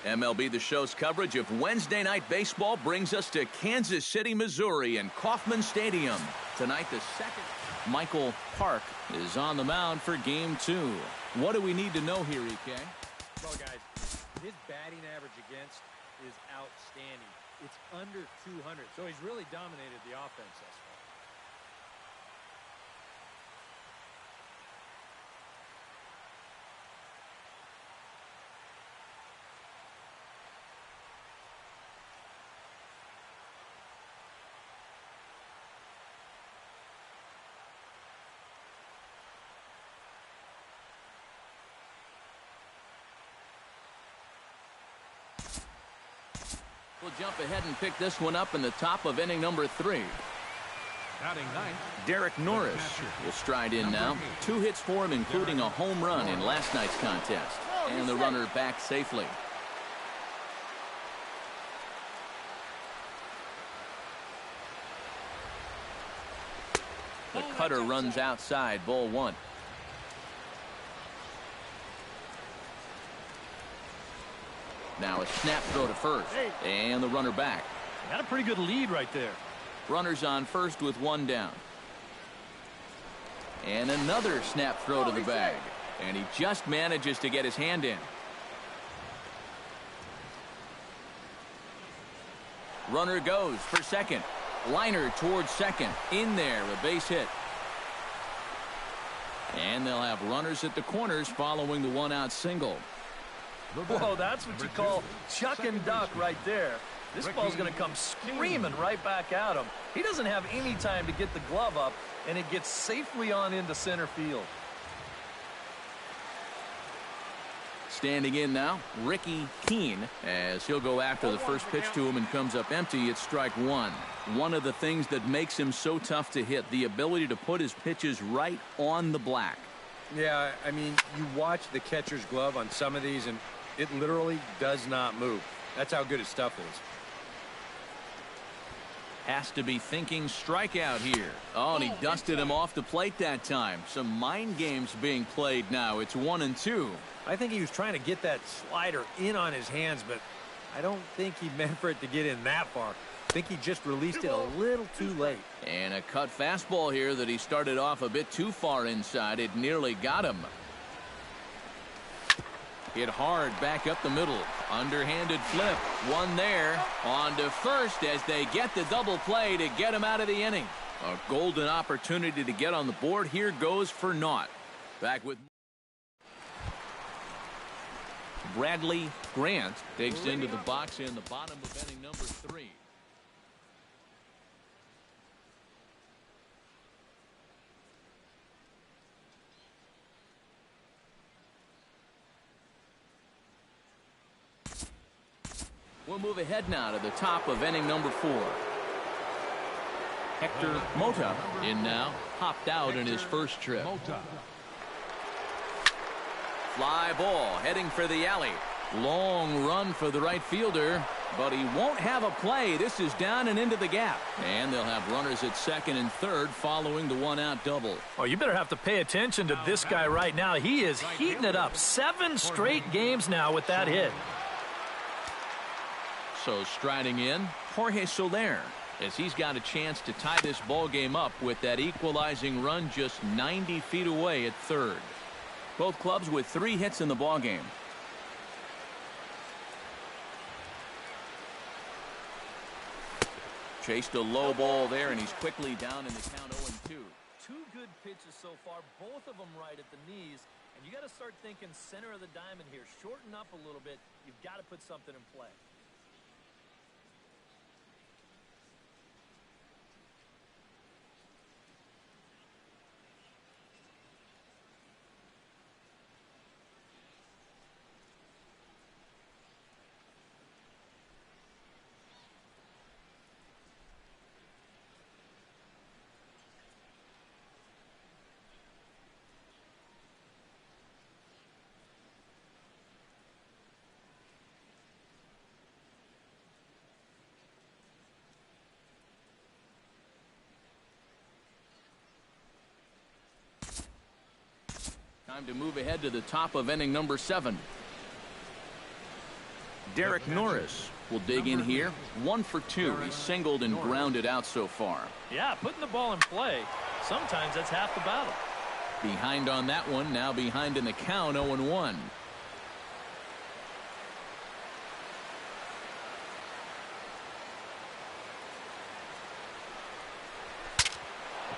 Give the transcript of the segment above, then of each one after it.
MLB The Show's coverage of Wednesday Night Baseball brings us to Kansas City, Missouri and Kauffman Stadium. Tonight, the second. Michael Park is on the mound for Game 2. What do we need to know here, EK? Well, guys, his batting average against is outstanding. It's under 200, so he's really dominated the offense thus far. We'll jump ahead and pick this one up in the top of inning number 3. Derek Norris will stride in now. 2 hits for him, including a home run in last night's contest. And the runner back safely. The cutter runs outside, ball 1. Now a snap throw to first, and the runner back. Got a pretty good lead right there. Runners on first with 1 down. And another snap throw to the bag, and he just manages to get his hand in. Runner goes for second. Liner towards second. In there, a base hit. And they'll have runners at the corners following the 1-out single. Whoa, that's what you call chuck and duck right there. This ball's going to come screaming right back at him. He doesn't have any time to get the glove up, and it gets safely on into center field. Standing in now, Ricky Keene, as he'll go after the first pitch to him and comes up empty. It's strike 1. One of the things that makes him so tough to hit, the ability to put his pitches right on the black. Yeah, I mean, you watch the catcher's glove on some of these, and it literally does not move. That's how good his stuff is. Has to be thinking strikeout here. Oh, and he dusted him off the plate that time. Some mind games being played now. It's 1-2. I think he was trying to get that slider in on his hands, but I don't think he meant for it to get in that far. I think he just released it a little too late. And a cut fastball here that he started off a bit too far inside. It nearly got him. Hit hard back up the middle. Underhanded flip. One there. On to first as they get the double play to get him out of the inning. A golden opportunity to get on the board. Here goes for naught. Back with Bradley Grant takes into the box in the bottom of inning number 3. We'll move ahead now to the top of inning number 4. Hector Mota in now, hopped out in his first trip. Fly ball heading for the alley. Long run for the right fielder, but he won't have a play. This is down and into the gap. And they'll have runners at second and third following the 1-out double. Oh, you better have to pay attention to this guy right now. He is heating it up. 7 straight games now with that hit. So striding in, Jorge Soler, as he's got a chance to tie this ball game up with that equalizing run just 90 feet away at third. Both clubs with 3 hits in the ball game. Chased a low ball there, and he's quickly down in the count 0-2. 2 good pitches so far, both of them right at the knees. And you got to start thinking center of the diamond here. Shorten up a little bit. You've got to put something in play. Time to move ahead to the top of inning number 7. Derek Norris will dig in here. 1 for 2. He's singled and grounded out so far. Yeah, putting the ball in play, sometimes that's half the battle. Behind on that one, now behind in the count, 0-1.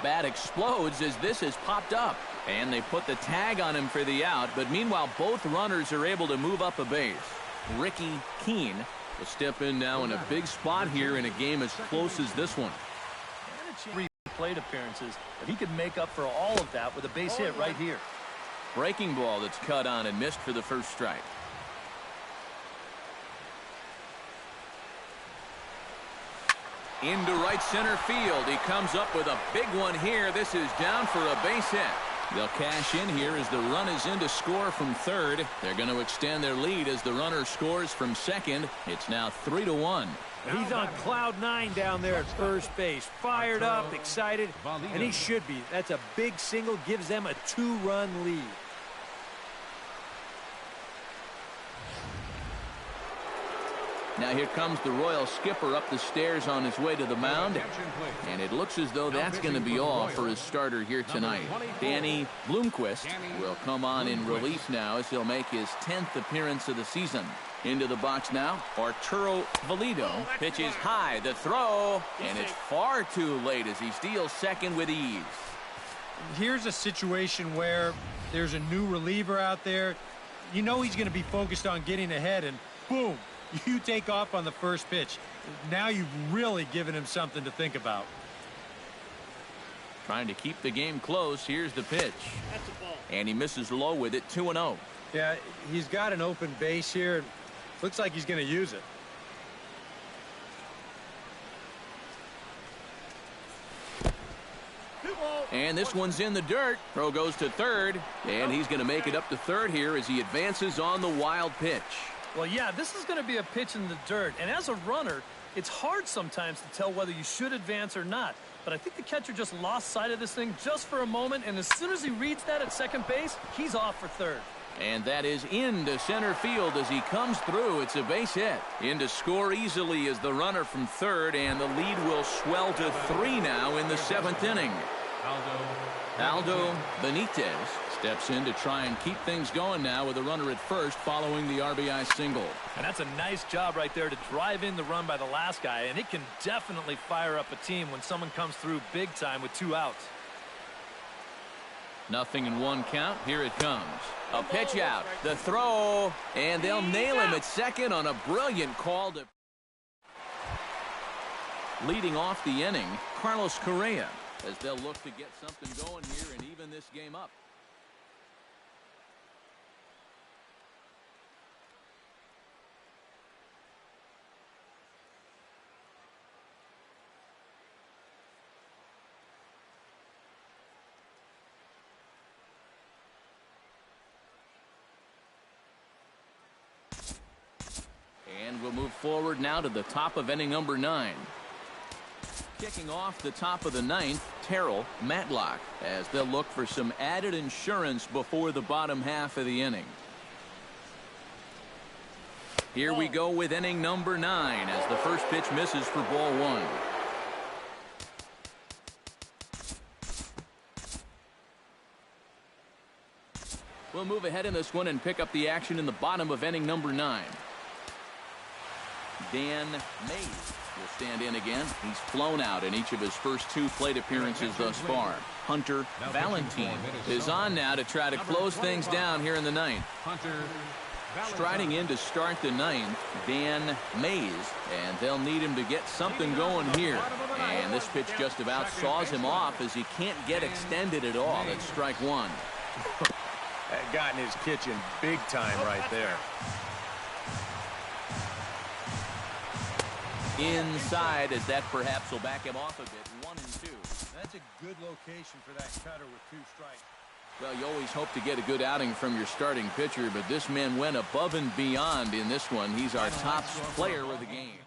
Bat explodes as this has popped up. And they put the tag on him for the out, but meanwhile both runners are able to move up a base. Ricky Keene will step in now in a big spot here in a game as close as this one. Three plate appearances, but he could make up for all of that with a base hit right here. Breaking ball that's cut on and missed for the first strike. Into right center field. He comes up with a big one here. This is down for a base hit. They'll cash in here as the run is in to score from third. They're going to extend their lead as the runner scores from second. It's now 3-1. He's on cloud 9 down there at first base. Fired up, excited, and he should be. That's a big single, gives them a 2-run lead. Now here comes the Royal skipper up the stairs on his way to the mound. And it looks as though that's going to be all for his starter here tonight. Danny Bloomquist will come on in relief now as he'll make his 10th appearance of the season. Into the box now, Arturo Valido pitches high, the throw, and it's far too late as he steals second with ease. Here's a situation where there's a new reliever out there. You know he's going to be focused on getting ahead, and boom. You take off on the first pitch. Now you've really given him something to think about. Trying to keep the game close. Here's the pitch. And he misses low with it, 2-0. Yeah, he's got an open base here. Looks like he's going to use it. And this one's in the dirt. Throw goes to third. And he's going to make it up to third here as he advances on the wild pitch. Well, yeah, this is going to be a pitch in the dirt. And as a runner, it's hard sometimes to tell whether you should advance or not. But I think the catcher just lost sight of this thing just for a moment. And as soon as he reads that at second base, he's off for third. And that is into center field as he comes through. It's a base hit. In to score easily is the runner from third. And the lead will swell to 3 now in the 7th inning. Aldo Benitez steps in to try and keep things going now with a runner at first following the RBI single. And that's a nice job right there to drive in the run by the last guy. And it can definitely fire up a team when someone comes through big time with 2 outs. Nothing in 1 count. Here it comes. A pitch out. The throw. And they'll nail him at second on a brilliant call to... Leading off the inning, Carlos Correa, as they'll look to get something going here and even this game up. And we'll move forward now to the top of inning number 9. Kicking off the top of the 9th, Terrell Matlock, as they'll look for some added insurance before the bottom half of the inning. Here we go with inning number 9 as the first pitch misses for ball 1. We'll move ahead in this one and pick up the action in the bottom of inning number 9. Dan Mays will stand in again. He's flown out in each of his first 2 plate appearances thus far. Hunter Valentin is on now to try to close things down here in the 9th. Striding in to start the 9th, Dan Mays, and they'll need him to get something going here. And this pitch just about saws him off as he can't get extended at all. That's strike 1. That got in his kitchen big time right there. Inside, as that perhaps will back him off a bit. 1 and 2. That's a good location for that cutter with 2 strikes. Well, you always hope to get a good outing from your starting pitcher, but this man went above and beyond in this one. He's our top player of the game.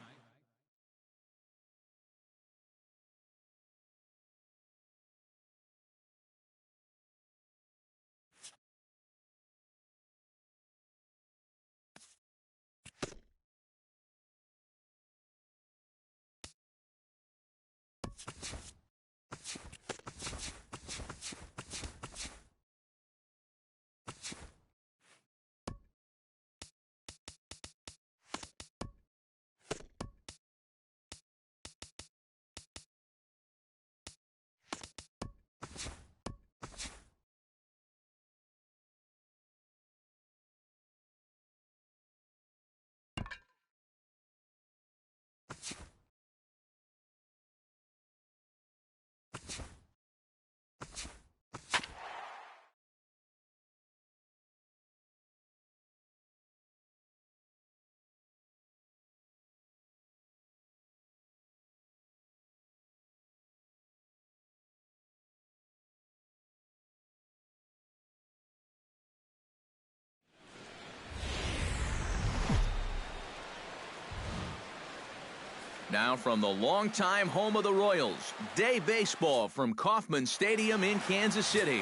Now from the longtime home of the Royals, day baseball from Kauffman Stadium in Kansas City.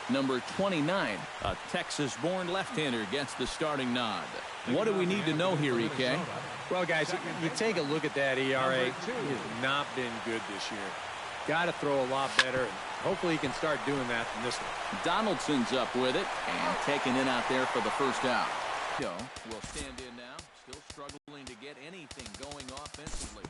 Number 29, a Texas-born left-hander, gets the starting nod. What do we need to know here, EK? Well, guys, you take a look at that ERA. He has not been good this year. Got to throw a lot better, and hopefully he can start doing that in this one. Donaldson's up with it and taking it out there for the first out. Joe will stand in now, still struggling to get anything going offensively.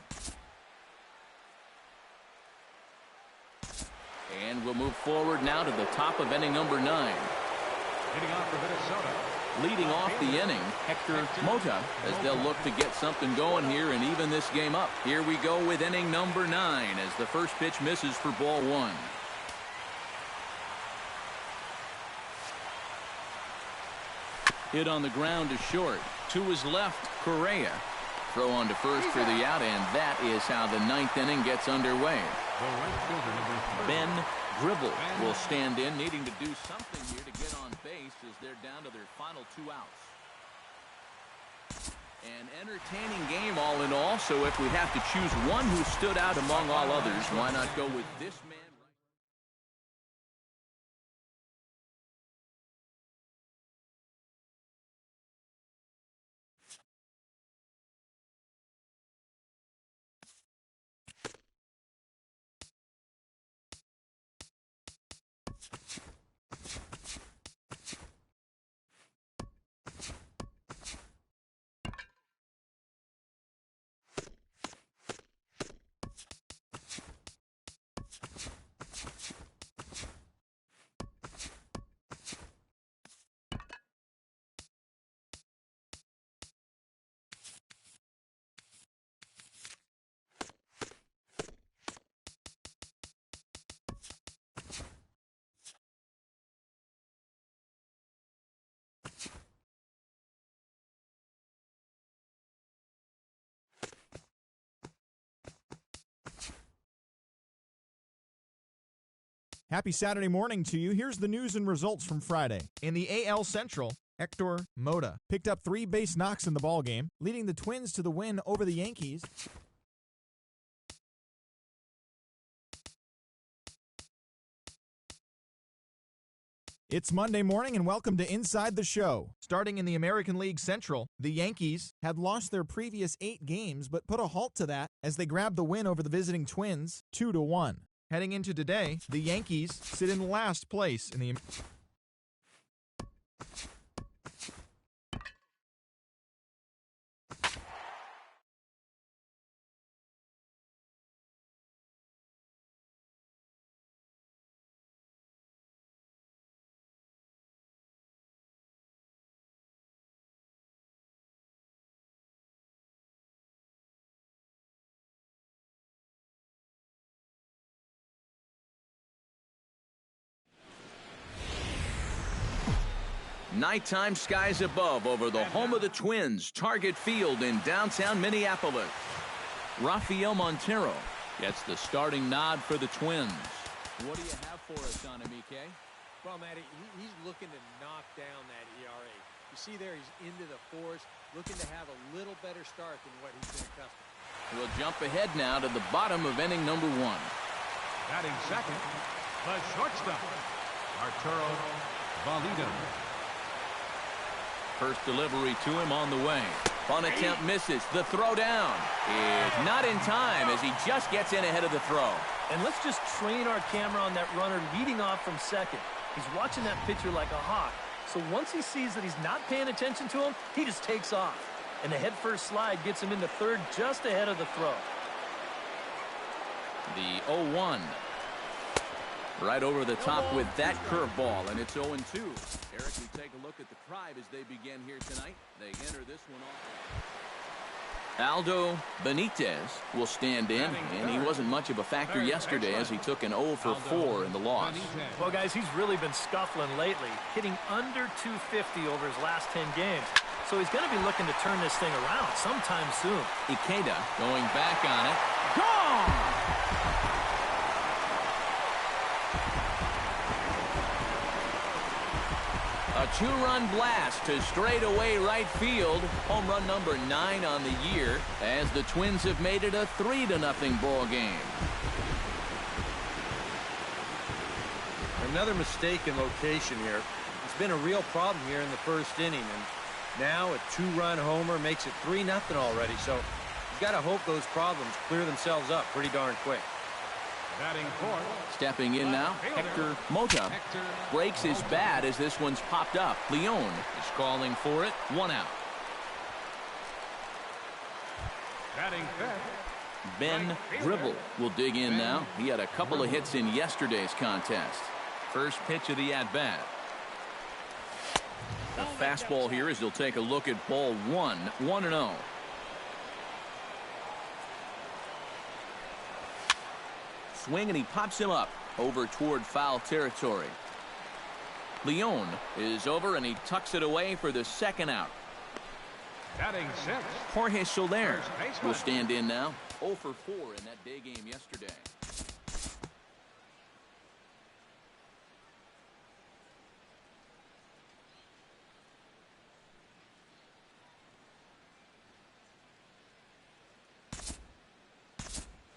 And we'll move forward now to the top of inning number 9. Hitting off for Minnesota. Leading off the inning, Hector Mota, as they'll look to get something going here and even this game up. Here we go with inning number 9 as the first pitch misses for ball 1. Hit on the ground to short. To his left, Correa. Throw on to first for the out, and that is how the 9th inning gets underway. Ben Gribble will stand in, needing to do something here to get on base as they're down to their final 2 outs. An entertaining game all in all, so if we have to choose one who stood out among all others, why not go with this man? Happy Saturday morning to you. Here's the news and results from Friday. In the AL Central, Hector Mota picked up 3 base knocks in the ballgame, leading the Twins to the win over the Yankees. It's Monday morning and welcome to Inside the Show. Starting in the American League Central, the Yankees had lost their previous 8 games but put a halt to that as they grabbed the win over the visiting Twins 2-1. Heading into today, the Yankees sit in last place in the Nighttime skies above over the home of the Twins, Target Field in downtown Minneapolis. Rafael Montero gets the starting nod for the Twins. What do you have for us on him, EK? Well, Matty, he's looking to knock down that ERA. You see there, he's into the 4s, looking to have a little better start than what he's been accustomed. We'll jump ahead now to the bottom of inning number 1. Batting second, the shortstop, Arturo Valido. First delivery to him on the way. Fun attempt misses. The throw down is not in time as he just gets in ahead of the throw. And let's just train our camera on that runner leading off from second. He's watching that pitcher like a hawk. So once he sees that he's not paying attention to him, he just takes off. And the head-first slide gets him into third just ahead of the throw. The 0-1. Right over the top with that curveball, and it's 0-2. Eric, we take a look at the Tribe as they begin here tonight. They enter this one off. Aldo Benitez will stand in, and he wasn't much of a factor yesterday as he took an 0-for-4 in the loss. Well, guys, he's really been scuffling lately, hitting under 250 over his last 10 games. So he's going to be looking to turn this thing around sometime soon. Ikeda going back on it. Gone! A two-run blast to straightaway right field. Home run number 9 on the year as the Twins have made it a 3-0 ball game. Another mistake in location here. It's been a real problem here in the first inning, and now a two-run homer makes it 3-0 already. So you've got to hope those problems clear themselves up pretty darn quick. Batting fourth. Stepping in now, Hector Mota breaks his bat as this one's popped up. Leon is calling for it. 1 out. Batting fifth. Ben Dribble will dig in now. He had a couple of hits in yesterday's contest. First pitch of the at-bat. The fastball here as he'll take a look at ball 1. 1-0. Swing and he pops him up over toward foul territory. Leon is over and he tucks it away for the second out. Batting sixth. Jorge Soler will stand in now. 0 for 4 in that day game yesterday.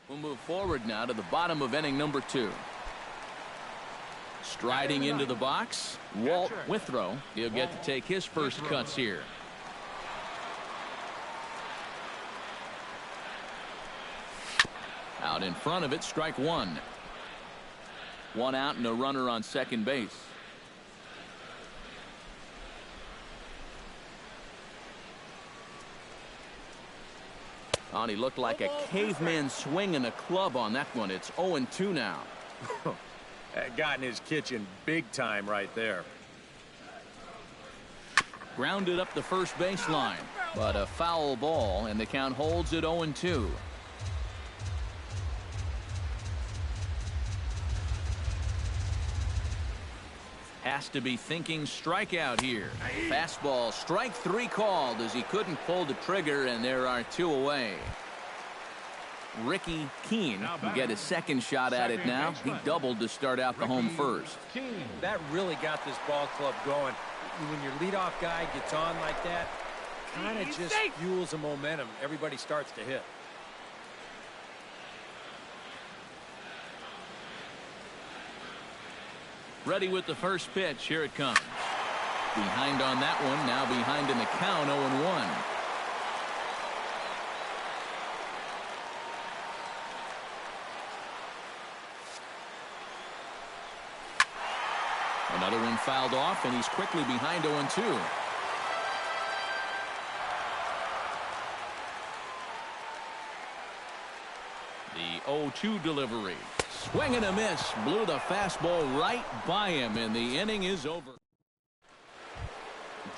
We'll move forward now to the bottom of inning number 2. Striding into the box, Walt Withrow. He'll get to take his first cuts here. Out in front of it, strike 1. 1 out and a runner on second base. Oh, and he looked like a caveman swinging a club on that one. It's 0-2 now. Got in his kitchen big time right there. Grounded up the first baseline, but a foul ball, and the count holds at 0-2. Has to be thinking strikeout here. Fastball, strike 3 called as he couldn't pull the trigger, and there are 2 away. Ricky Keene will get a second shot at it now. He doubled to start out the home first. That really got this ball club going. When your leadoff guy gets on like that, kind of just fuels the momentum. Everybody starts to hit. Ready with the first pitch. Here it comes. Behind on that one. Now behind in the count. 0-1. Another one fouled off, and he's quickly behind 0-2. The 0-2 delivery. Swing and a miss. Blew the fastball right by him, and the inning is over.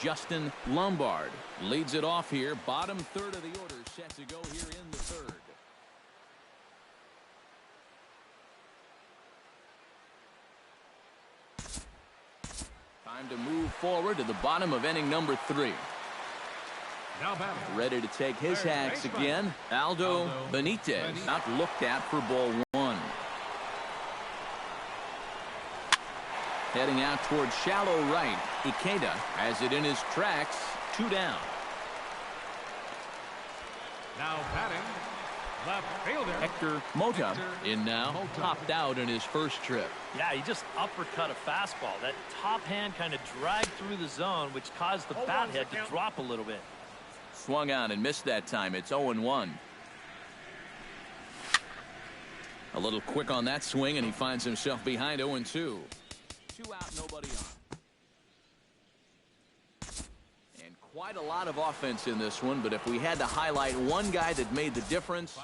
Justin Lombard leads it off here. Bottom third of the order set to go here in the third. Time to move forward to the bottom of inning number 3. Now batting. Ready to take his hacks again. Aldo Benitez not looked at for ball 1. Heading out towards shallow right. Ikeda has it in his tracks. 2 down. Now batting. Left fielder. Hector Mota in now. Topped out in his first trip. Yeah, he just uppercut a fastball. That top hand kind of dragged through the zone, which caused the bat head to drop a little bit. Swung on and missed that time. It's 0-1. A little quick on that swing, and he finds himself behind 0-2. 2 out, nobody on. And quite a lot of offense in this one, but if we had to highlight one guy that made the difference,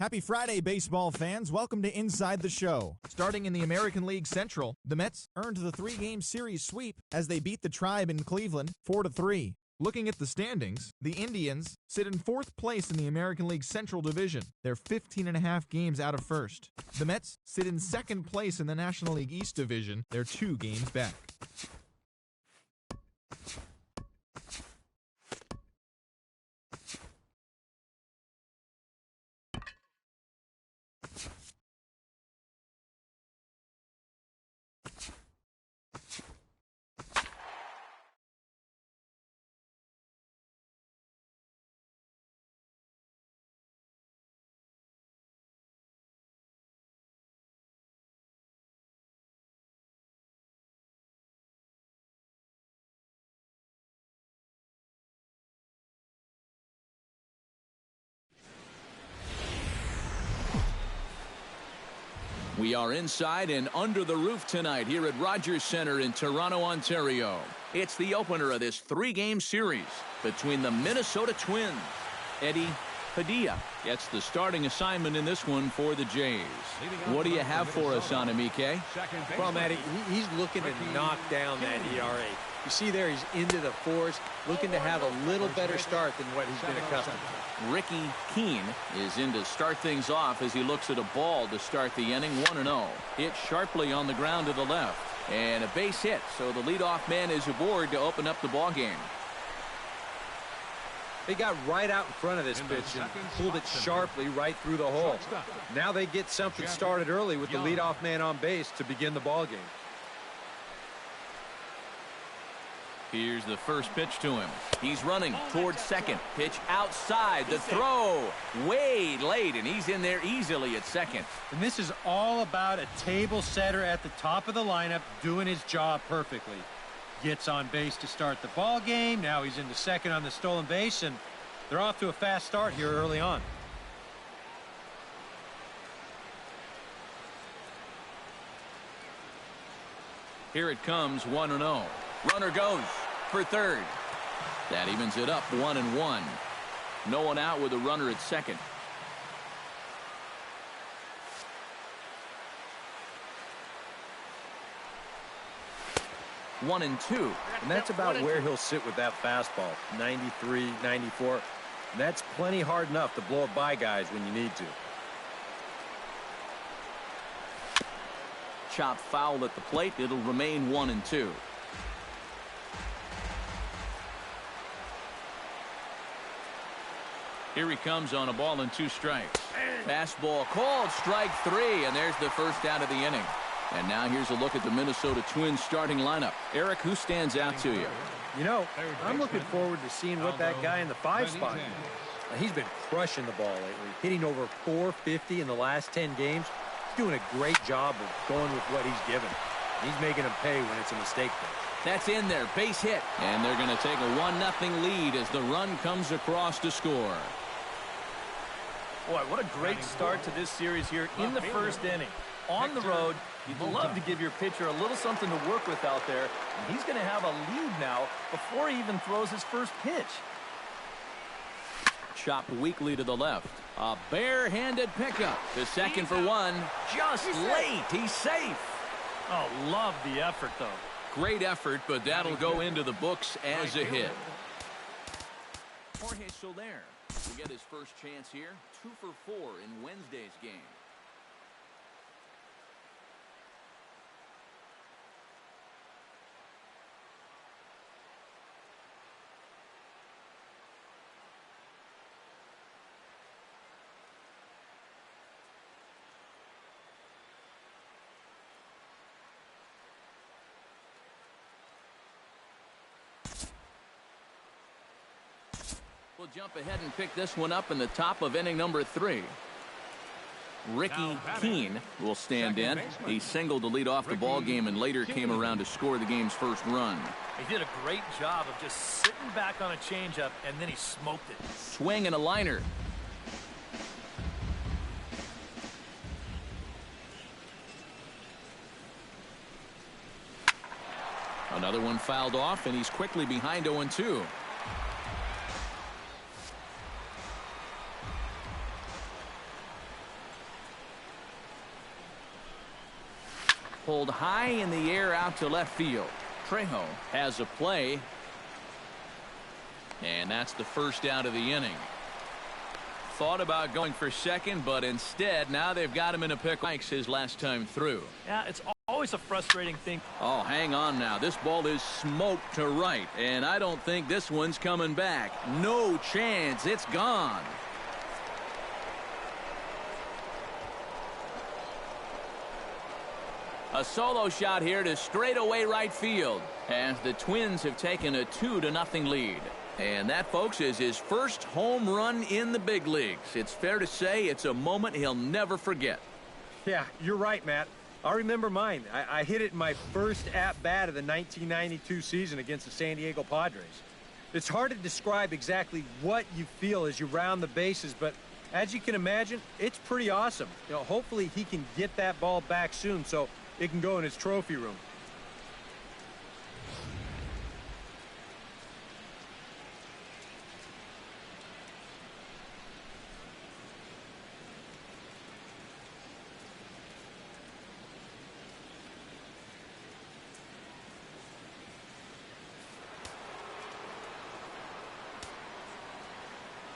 Happy Friday, baseball fans. Welcome to Inside the Show. Starting in the American League Central, the Mets earned the 3-game series sweep as they beat the Tribe in Cleveland 4-3. Looking at the standings, the Indians sit in 4th place in the American League Central Division. They're 15.5 games out of first. The Mets sit in 2nd place in the National League East Division. They're 2 games back. We are inside and under the roof tonight here at Rogers Centre in Toronto, Ontario. It's the opener of this 3-game series between the Minnesota Twins. Eddie Padilla gets the starting assignment in this one for the Jays. What do you have for us on him, EK? Well, Matty, he's looking to knock down that ERA. You see there, he's into the 4s, looking to have a little better start than what he's been accustomed to. Ricky Keene is in to start things off as he looks at a ball to start the inning. 1-0. Hit sharply on the ground to the left. And a base hit, so the leadoff man is aboard to open up the ball game. They got right out in front of this pitch and pulled it sharply right through the hole. Now they get something started early with the leadoff man on base to begin the ball game. Here's the first pitch to him. He's running towards second. Pitch outside. The throw way late, and he's in there easily at second. And this is all about a table setter at the top of the lineup doing his job perfectly. Gets on base to start the ball game. Now he's into second on the stolen base, and they're off to a fast start here early on. Here it comes, 1-0. Runner goes for third. That evens it up, 1-1. No one out with a runner at second. 1-2. And that's about where he'll sit with that fastball, 93, 94. And that's plenty hard enough to blow it by guys when you need to. Chop foul at the plate. It'll remain 1-2. Here he comes on a ball and 2 strikes. Fastball called, strike 3, and there's the first out of the inning. And now here's a look at the Minnesota Twins starting lineup. Eric, who stands out to you? You know, I'm looking forward to seeing what that guy in the 5 spot can do. He's been crushing the ball lately, hitting over 450 in the last 10 games. He's doing a great job of going with what he's given. He's making them pay when it's a mistake. That's in there, base hit. And they're going to take a 1-0 lead as the run comes across to score. Boy, what a great start to this series here in the first inning. On the road, you'd love to give your pitcher a little something to work with out there. And he's going to have a lead now before he even throws his first pitch. Chopped weakly to the left. A barehanded pickup to second for 1. Just late. He's safe. Oh, love the effort, though. Great effort, but that'll go into the books as a hit. Jorge Soler will get his first chance here. 2 for 4 in Wednesday's game. We'll jump ahead and pick this one up in the top of inning number 3. Ricky Keene will stand in. He singled to lead off the ball game and later came around to score the game's first run. He did a great job of just sitting back on a changeup, and then he smoked it. Swing and a liner. Another one fouled off, and he's quickly behind 0-2. Pulled high in the air out to left field. Trejo has a play. And that's the first out of the inning. Thought about going for second, but instead now they've got him in a pickle. Likes his last time through. Yeah, it's always a frustrating thing. Oh, hang on now. This ball is smoked to right, and I don't think this one's coming back. No chance. It's gone. A solo shot here to straightaway right field as the Twins have taken a 2-0 lead. And that, folks, is his first home run in the big leagues. It's fair to say it's a moment he'll never forget. Yeah, you're right, Matt. I remember mine. I hit it in my first at-bat of the 1992 season against the San Diego Padres. It's hard to describe exactly what you feel as you round the bases, but as you can imagine, it's pretty awesome. You know, hopefully he can get that ball back soon so it can go in his trophy room.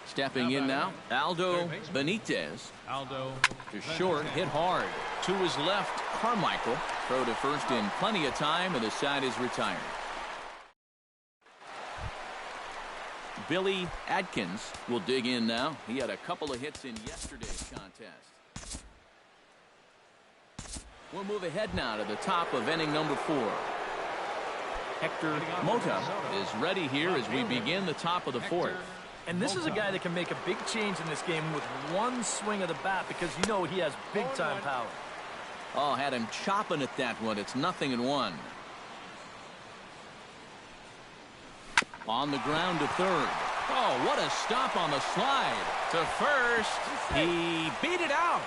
Stepping in now, Aldo Benitez. Aldo To short, hit hard. To his left, Carmichael. Throw to first in plenty of time, and the side is retired. Billy Adkins will dig in now. He had a couple of hits in yesterday's contest. We'll move ahead now to the top of inning number 4. Hector Mota is ready here as we begin the top of the 4th. And this is a guy that can make a big change in this game with one swing of the bat because you know he has big-time power. Oh, had him chopping at that one. It's 0-1. On the ground to third. Oh, what a stop on the slide. To first. He beat it out.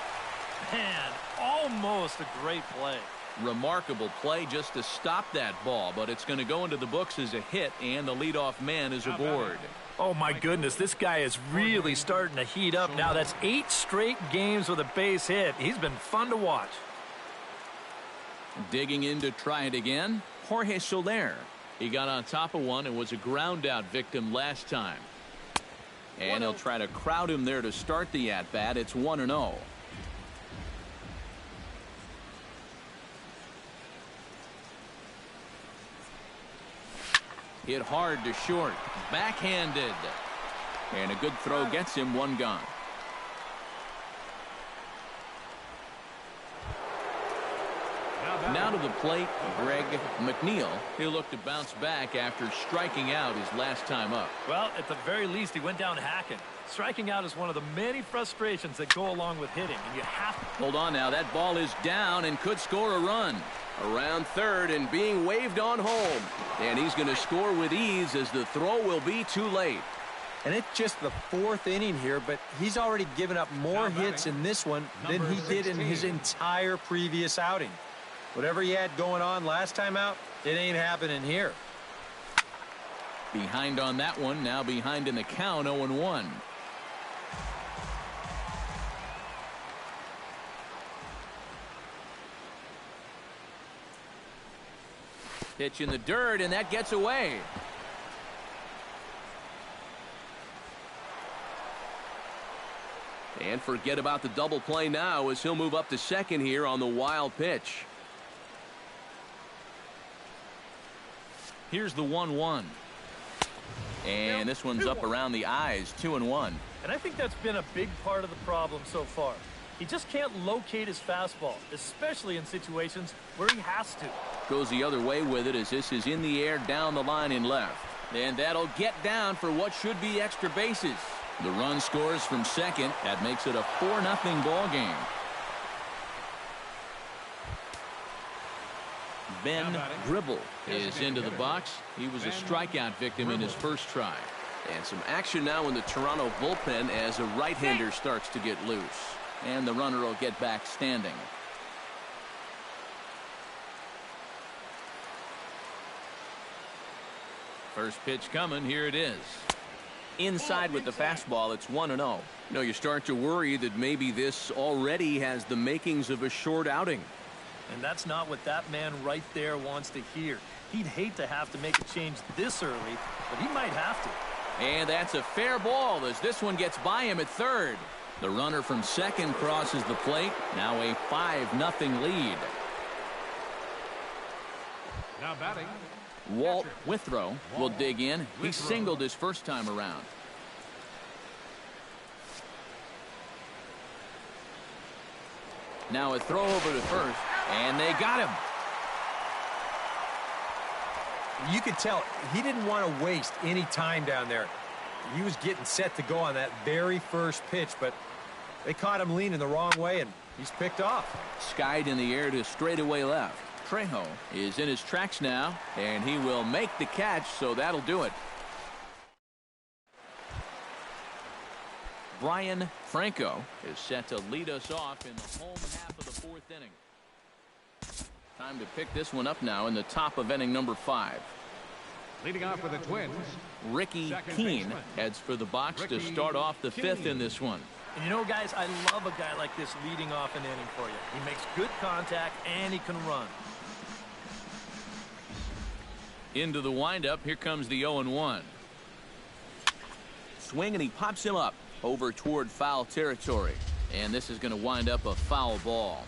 Man, almost a great play. Remarkable play just to stop that ball, but it's going to go into the books as a hit, and the leadoff man is aboard. Oh, my goodness, this guy is really starting to heat up now. That's 8 straight games with a base hit. He's been fun to watch. Digging in to try it again, Jorge Soler. He got on top of one and was a ground-out victim last time. And he'll try to crowd him there to start the at-bat. It's 1-0. Hit hard to short. Backhanded. And a good throw gets him one gone. Now to the plate, Greg McNeil. He'll look to bounce back after striking out his last time up. Well, at the very least, he went down hacking. Striking out is one of the many frustrations that go along with hitting, and you have to... Hold on now. That ball is down and could score a run. Around third and being waved on home. And he's going to score with ease as the throw will be too late. And it's just the 4th inning here, but he's already given up more hits in this one than he did in his entire previous outing. Whatever he had going on last time out, it ain't happening here. Behind on that one, now behind in the count, 0-1. Pitch in the dirt, and that gets away. And forget about the double play now as he'll move up to second here on the wild pitch. Here's the 1-1. And this one's up around the eyes, 2-1. And I think that's been a big part of the problem so far. He just can't locate his fastball, especially in situations where he has to. Goes the other way with it as this is in the air down the line in left. And that'll get down for what should be extra bases. The run scores from second. That makes it a 4-0 ball game. Ben Gribble is into the box. He was a strikeout victim in his first try. And some action now in the Toronto bullpen as a right-hander starts to get loose. And the runner will get back standing. First pitch coming. Here it is. Inside with the fastball. It's 1-0. You know, you start to worry that maybe this already has the makings of a short outing. And that's not what that man right there wants to hear. He'd hate to have to make a change this early, but he might have to. And that's a fair ball as this one gets by him at third. The runner from second crosses the plate. Now a 5-0 lead. Now batting, Walt Withrow will dig in. He singled his first time around. Now a throw over to first, and they got him. You could tell he didn't want to waste any time down there. He was getting set to go on that very first pitch, but they caught him leaning the wrong way, and he's picked off. Skied in the air to straightaway left. Trejo is in his tracks now, and he will make the catch, so that'll do it. Brian Franco is set to lead us off in the home half of the fourth inning. Time to pick this one up now in the top of inning number 5. leading off for the Twins. Ricky Keene heads for the box to start off the fifth in this one. And you know, guys, I love a guy like this leading off an inning for you. He makes good contact and he can run. Into the windup. Here comes the 0-1. Swing, and he pops him up over toward foul territory. And this is going to wind up a foul ball.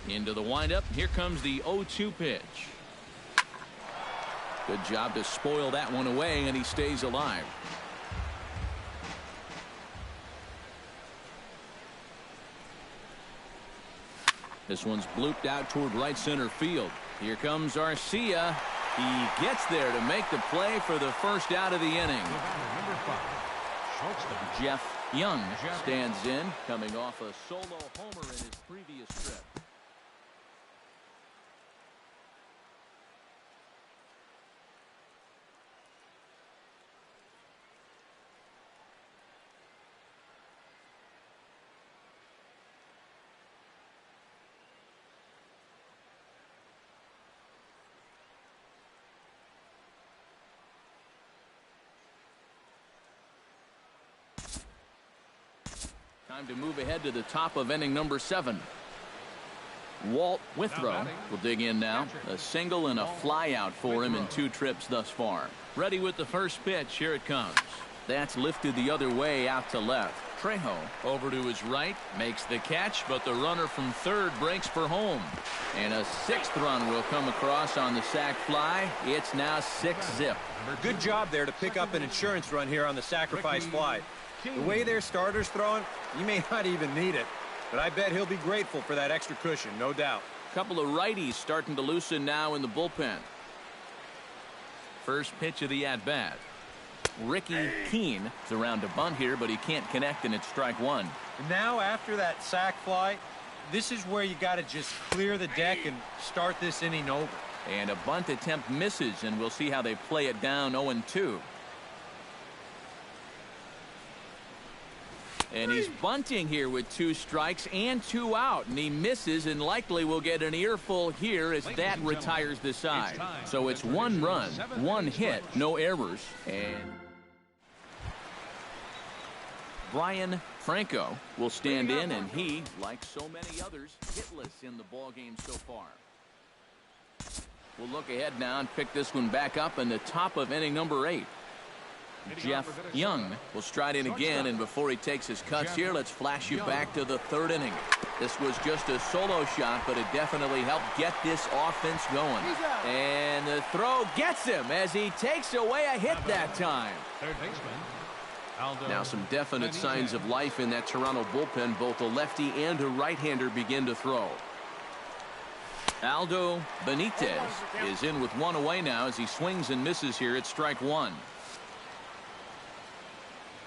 Into the windup. Here comes the 0-2 pitch. Good job to spoil that one away, and he stays alive. This one's blooped out toward right center field. Here comes Arcia. He gets there to make the play for the first out of the inning. Jeff Young stands in, coming off a solo homer in his previous trip. Time to move ahead to the top of inning number 7. Walt Withrow will dig in now. A single and a fly out for him in 2 trips thus far. Ready with the first pitch. Here it comes. That's lifted the other way out to left. Trejo over to his right, makes the catch, but the runner from third breaks for home. And a 6th run will come across on the sac fly. It's now 6-zip. Good job there to pick up an insurance run here on the sacrifice fly. The way their starter's throwing, you may not even need it. But I bet he'll be grateful for that extra cushion, no doubt. A couple of righties starting to loosen now in the bullpen. First pitch of the at-bat. Ricky Keene is around to bunt here, but he can't connect, and it's strike 1. Now after that sac fly, this is where you got to just clear the deck and start this inning over. And a bunt attempt misses, and we'll see how they play it down 0-2. And he's bunting here with 2 strikes and 2 out, and he misses and likely will get an earful here as that retires the side. So it's 1 run, 1 hit, no errors. And Brian Franco will stand in, and he, like so many others, hitless in the ballgame so far. We'll look ahead now and pick this one back up in the top of inning number 8. Jeff Young will stride in again, and before he takes his cuts here, let's flash you back to the 3rd inning. This was just a solo shot, but it definitely helped get this offense going. And the throw gets him as he takes away a hit that time. Third baseman. Now some definite signs of life in that Toronto bullpen. Both a lefty and a right-hander begin to throw. Aldo Benitez is in with 1 away now as he swings and misses here at strike 1.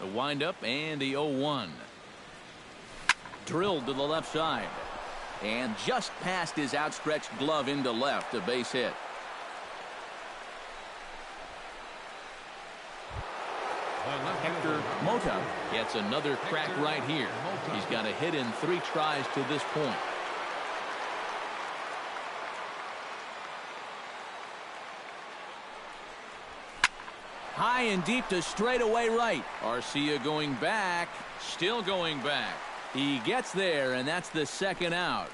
The windup and the 0-1. Drilled to the left side. And just past his outstretched glove into left, a base hit. Hector Mota gets another crack right here. He's got a hit in 3 tries to this point. High and deep to straightaway right. Arcia going back, still going back. He gets there, and that's the 2nd out.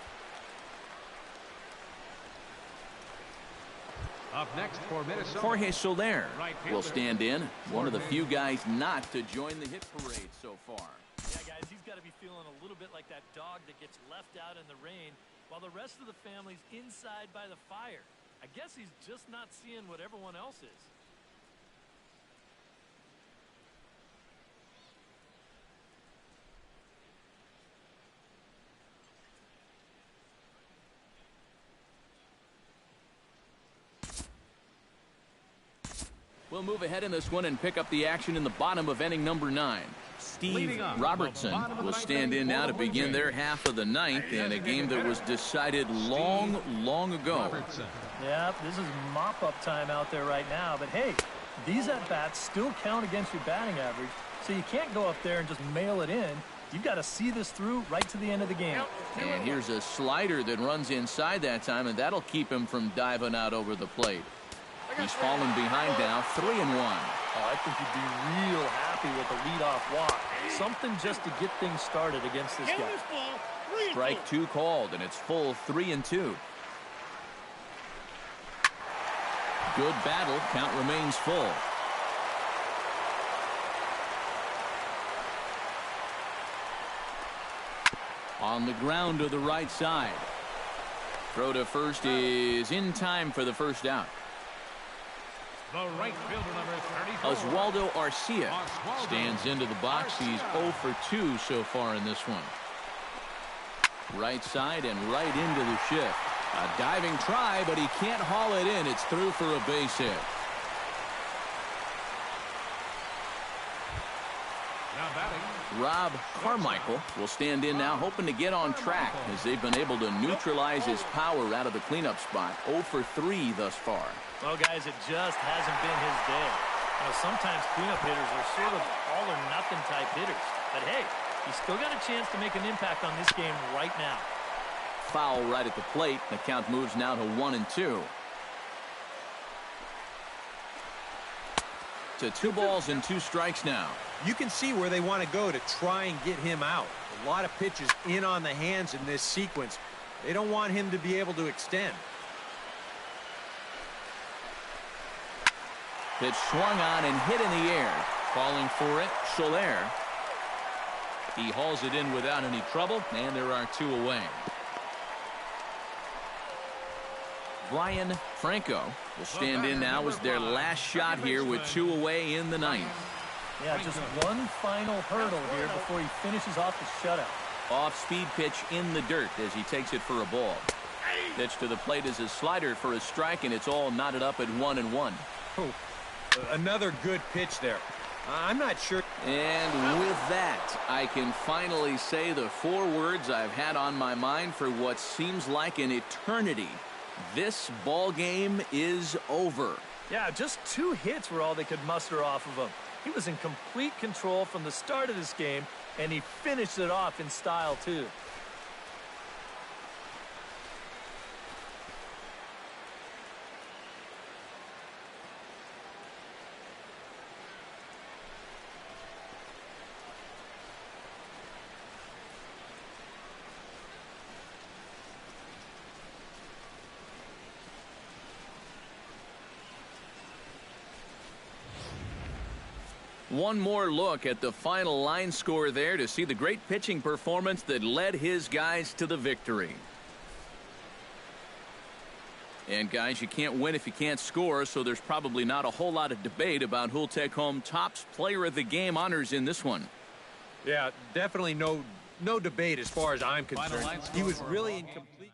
Up next for Minnesota, Jorge Soler right will fielder. stand in. One of the few guys not to join the hit parade so far. Yeah, guys, he's got to be feeling a little bit like that dog that gets left out in the rain while the rest of the family's inside by the fire. I guess he's just not seeing what everyone else is. We'll move ahead in this one and pick up the action in the bottom of inning number 9. Steve Leading off, Robertson the bottom of will the stand in now to begin their half of the ninth in a game that was decided long ago. Robertson. Yeah, this is mop-up time out there right now. But, hey, these at-bats still count against your batting average, so you can't go up there and just mail it in. You've got to see this through right to the end of the game. And here's a slider that runs inside that time, and that'll keep him from diving out over the plate. He's fallen behind now, 3-1. Oh, I think you'd be real happy with a leadoff walk. Something just to get things started against this guy. Strike 2 called, and it's full 3-2. Good battle. Count remains full. On the ground to the right side. Throw to first is in time for the first out. The right fielder, number 34. Oswaldo Arcia stands into the box. He's 0 for 2 so far in this one. Right side and right into the shift. A diving try, but he can't haul it in. It's through for a base hit. Now batting. Rob Carmichael will stand in now, hoping to get on track as they've been able to neutralize his power out of the cleanup spot. 0 for 3 thus far. Well, guys, it just hasn't been his day. You know, sometimes cleanup hitters are sort of all-or-nothing type hitters. But, hey, he's still got a chance to make an impact on this game right now. Foul right at the plate. The count moves now to 1-2. To 2 balls and 2 strikes now. You can see where they want to go to try and get him out. A lot of pitches in on the hands in this sequence. They don't want him to be able to extend. Pitch swung on and hit in the air. Calling for it, Soler. He hauls it in without any trouble, and there are 2 away. Brian Franco will stand in now as their last shot here with 2 away in the ninth. Yeah, just one final hurdle here before he finishes off the shutout. Off-speed pitch in the dirt as he takes it for a ball. Pitch to the plate is a slider for a strike, and it's all knotted up at 1-1. Oh, another good pitch there. I'm not sure. And with that, I can finally say the 4 words I've had on my mind for what seems like an eternity. This ball game is over. Yeah, just 2 hits were all they could muster off of him. He was in complete control from the start of this game, and he finished it off in style, too. One more look at the final line score there to see the great pitching performance that led his guys to the victory. And guys, you can't win if you can't score, so there's probably not a whole lot of debate about who'll take home Topps Player of the Game honors in this one. Yeah, definitely no debate as far as I'm concerned. He was really in complete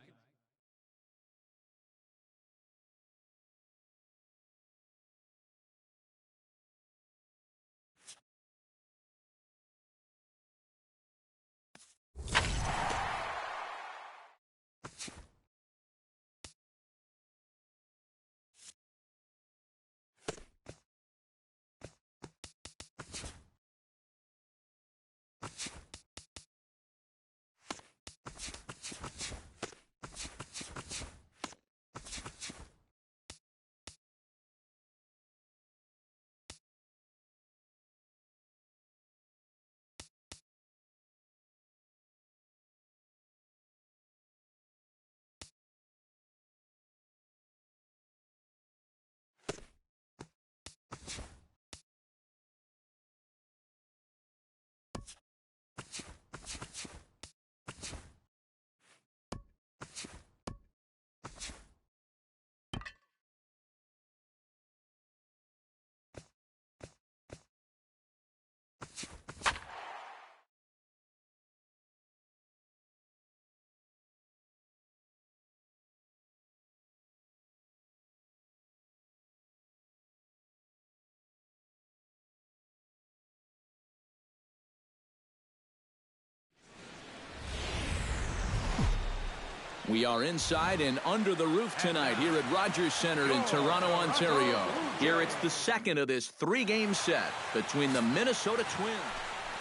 We are inside and under the roof tonight here at Rogers Center in Toronto, Ontario. Here it's the second of this three-game set between the Minnesota Twins.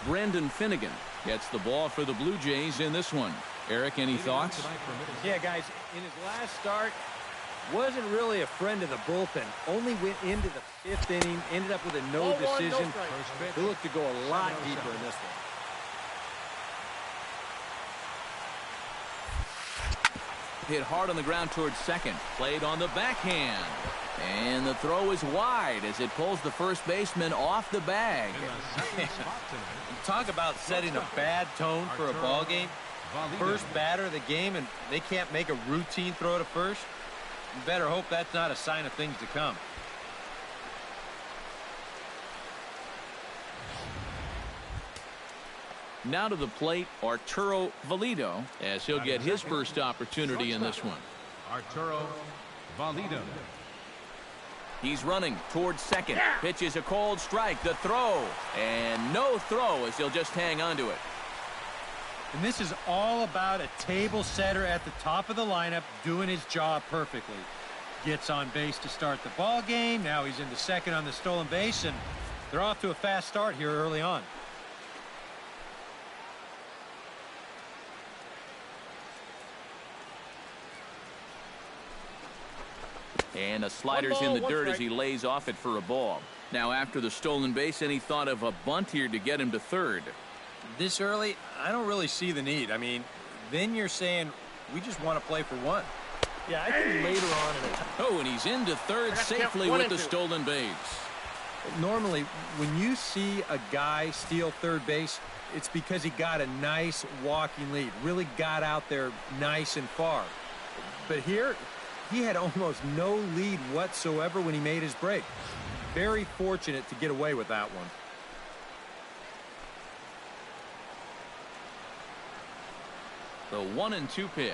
Brendan Finnegan gets the ball for the Blue Jays in this one. Eric, any thoughts? Yeah, guys, in his last start, wasn't really a friend of the bullpen. Only went into the fifth inning, ended up with a no decision. He'll look to go a lot deeper in this one. Hit hard on the ground towards second. Played on the backhand. And the throw is wide as it pulls the first baseman off the bag. Talk about setting a bad tone for a ball game. First batter of the game, and they can't make a routine throw to first. You better hope that's not a sign of things to come. Now to the plate, Arturo Valido, as he'll get his first opportunity in this one. Arturo Valido. He's running towards second. Pitches a cold strike. The throw. And no throw as he'll just hang on to it. And this is all about a table setter at the top of the lineup doing his job perfectly. Gets on base to start the ball game. Now he's into second on the stolen base, and they're off to a fast start here early on. And a slider's in the dirt as he lays off it for a ball. Now after the stolen base, any thought of a bunt here to get him to third? This early, I don't really see the need. I mean, then you're saying we just want to play for one. Yeah, I think later on in the Oh, and he's into third safely with the stolen base. Normally, when you see a guy steal third base, it's because he got a nice walking lead, really got out there nice and far. But here, he had almost no lead whatsoever when he made his break. Very fortunate to get away with that one. The 1-2 pitch.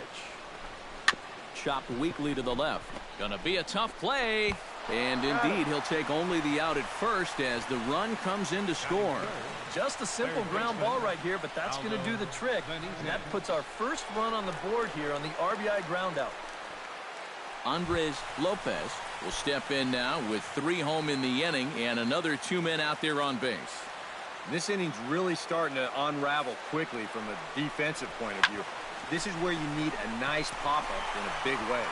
Chopped weakly to the left. Gonna be a tough play. And indeed, he'll take only the out at first as the run comes in to score. Just a simple ground ball right here, but that's going to do the trick. And that puts our first run on the board here on the RBI ground out. Andres Lopez will step in now with 3 home in the inning and another 2 men out there on base. This inning's really starting to unravel quickly from a defensive point of view. This is where you need a nice pop-up in a big way.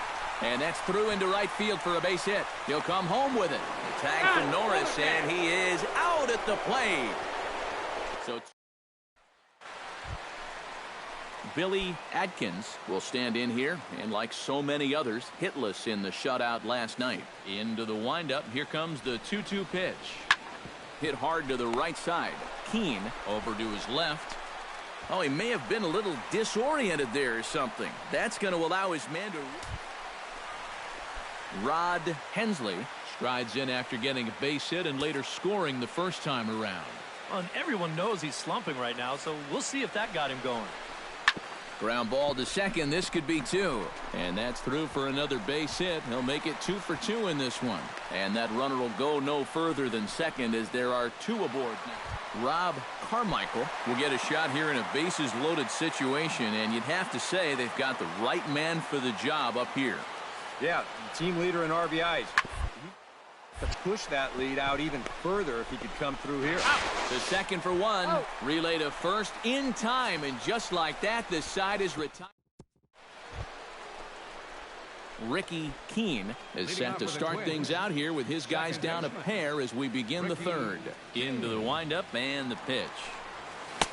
And that's through into right field for a base hit. He'll come home with it. The tag from Norris, and he is out at the plate. So Billy Adkins will stand in here, and like so many others, hitless in the shutout last night. Into the windup, here comes the 2-2 pitch. Hit hard to the right side. Keane over to his left. Oh, he may have been a little disoriented there or something. That's going to allow his man to... Rod Hensley strides in after getting a base hit and later scoring the first time around. And everyone knows he's slumping right now, so we'll see if that got him going. Ground ball to second. This could be 2. And that's through for another base hit. He'll make it 2 for 2 in this one. And that runner will go no further than second as there are 2 aboard now. Rob Carmichael will get a shot here in a bases loaded situation, and you'd have to say they've got the right man for the job up here. Yeah, team leader in RBIs. To push that lead out even further if he could come through here. The second for 1. Relay to first in time, and just like that, this side is retired. Ricky Keene is set to start things out here with his guys down a pair as we begin the third. Into the windup and the pitch.